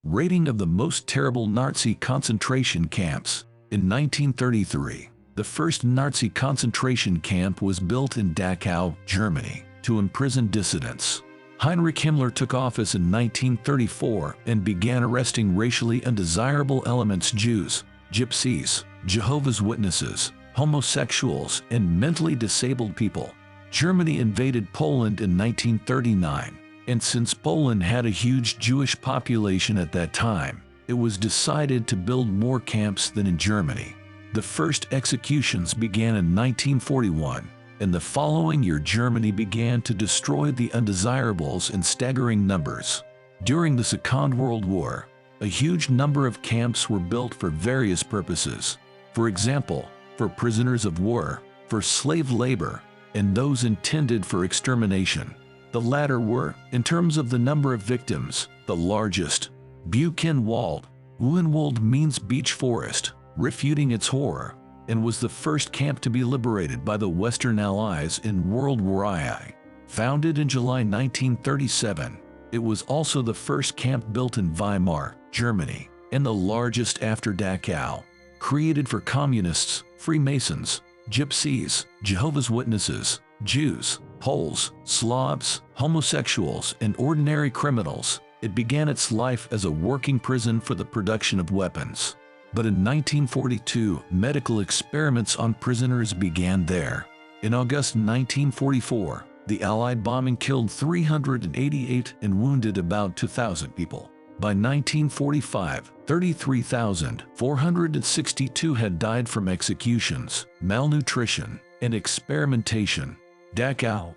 Rating of the most terrible Nazi concentration camps. In 1933, the first Nazi concentration camp was built in Dachau, Germany, to imprison dissidents. Heinrich Himmler took office in 1934 and began arresting racially undesirable elements: Jews, Gypsies, Jehovah's Witnesses, homosexuals, and mentally disabled people. Germany invaded Poland in 1939, and since Poland had a huge Jewish population at that time, it was decided to build more camps than in Germany. The first executions began in 1941, and the following year Germany began to destroy the undesirables in staggering numbers. During the Second World War, a huge number of camps were built for various purposes. For example, for prisoners of war, for slave labor, and those intended for extermination. The latter were, in terms of the number of victims, the largest. Buchenwald. Buchenwald means beech forest, refuting its horror, and was the first camp to be liberated by the Western Allies in World War II. Founded in July 1937, it was also the first camp built in Weimar, Germany, and the largest after Dachau. Created for communists, Freemasons, Gypsies, Jehovah's Witnesses, Jews, Poles, Slavs, homosexuals, and ordinary criminals, it began its life as a working prison for the production of weapons. But in 1942, medical experiments on prisoners began there. In August 1944, the Allied bombing killed 388 and wounded about 2,000 people. By 1945, 33,462 had died from executions, malnutrition, and experimentation. Dachau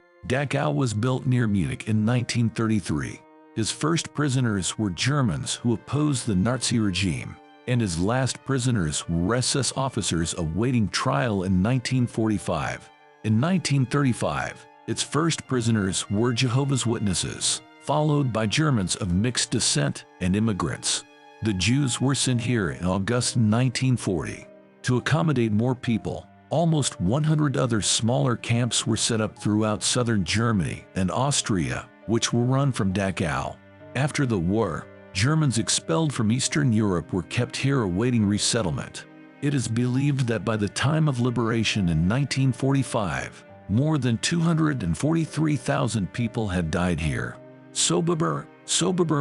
was built near Munich in 1933. His first prisoners were Germans who opposed the Nazi regime, and his last prisoners were SS officers awaiting trial in 1945. In 1935, its first prisoners were Jehovah's Witnesses, followed by Germans of mixed descent and immigrants. The Jews were sent here in August 1940. To accommodate more people, almost 100 other smaller camps were set up throughout southern Germany and Austria, which were run from Dachau. After the war, Germans expelled from Eastern Europe were kept here awaiting resettlement. It is believed that by the time of liberation in 1945, more than 243,000 people had died here. Sobibor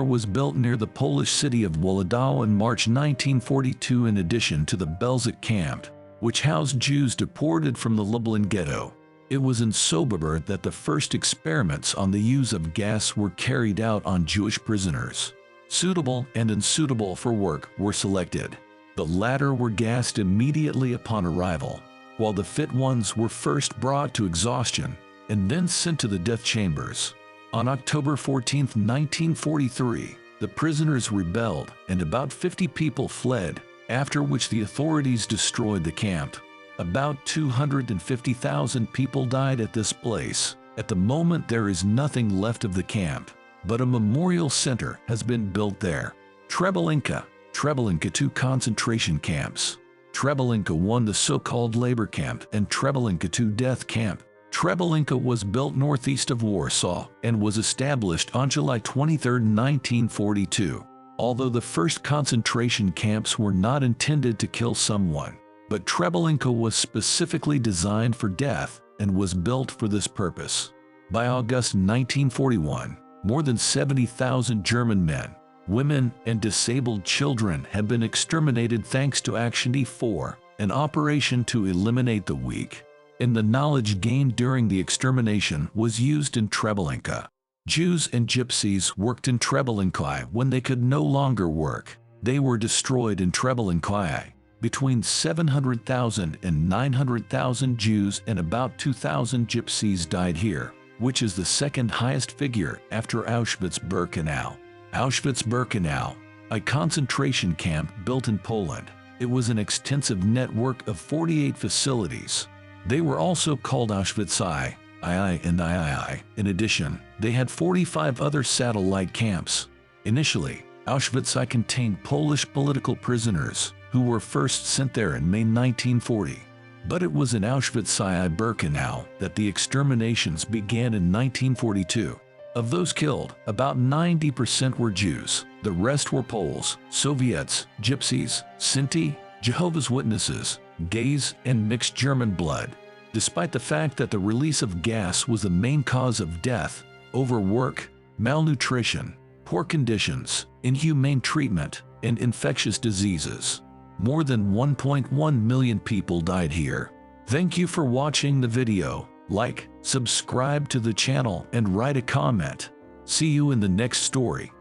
was built near the Polish city of Wolodaw in March 1942 in addition to the Belzec camp, which housed Jews deported from the Lublin ghetto. It was in Sobibor that the first experiments on the use of gas were carried out on Jewish prisoners. Suitable and unsuitable for work were selected. The latter were gassed immediately upon arrival, while the fit ones were first brought to exhaustion and then sent to the death chambers. On October 14, 1943, the prisoners rebelled and about 50 people fled, after which the authorities destroyed the camp. About 250,000 people died at this place. At the moment there is nothing left of the camp, but a memorial center has been built there. Treblinka. Treblinka, 2 concentration camps. Treblinka 1, the so-called labor camp, and Treblinka 2, death camp. Treblinka was built northeast of Warsaw and was established on July 23, 1942. Although the first concentration camps were not intended to kill someone, but Treblinka was specifically designed for death and was built for this purpose. By August 1941, more than 70,000 German men, women, and disabled children had been exterminated thanks to Action E4, an operation to eliminate the weak. And the knowledge gained during the extermination was used in Treblinka. Jews and Gypsies worked in Treblinka when they could no longer work. They were destroyed in Treblinka. Between 700,000 and 900,000 Jews and about 2,000 Gypsies died here, which is the second highest figure after Auschwitz-Birkenau. Auschwitz-Birkenau, a concentration camp built in Poland. It was an extensive network of 48 facilities. They were also called Auschwitz II and III. In addition, they had 45 other satellite camps. Initially, Auschwitz I contained Polish political prisoners, who were first sent there in May 1940. But it was in Auschwitz II Birkenau that the exterminations began in 1942. Of those killed, about 90% were Jews. The rest were Poles, Soviets, Gypsies, Sinti, Jehovah's Witnesses, gays, and mixed German blood. Despite the fact that the release of gas was the main cause of death, overwork, malnutrition, poor conditions, inhumane treatment, and infectious diseases, more than 1.1 million people died here. Thank you for watching the video. Like, subscribe to the channel, and write a comment. See you in the next story.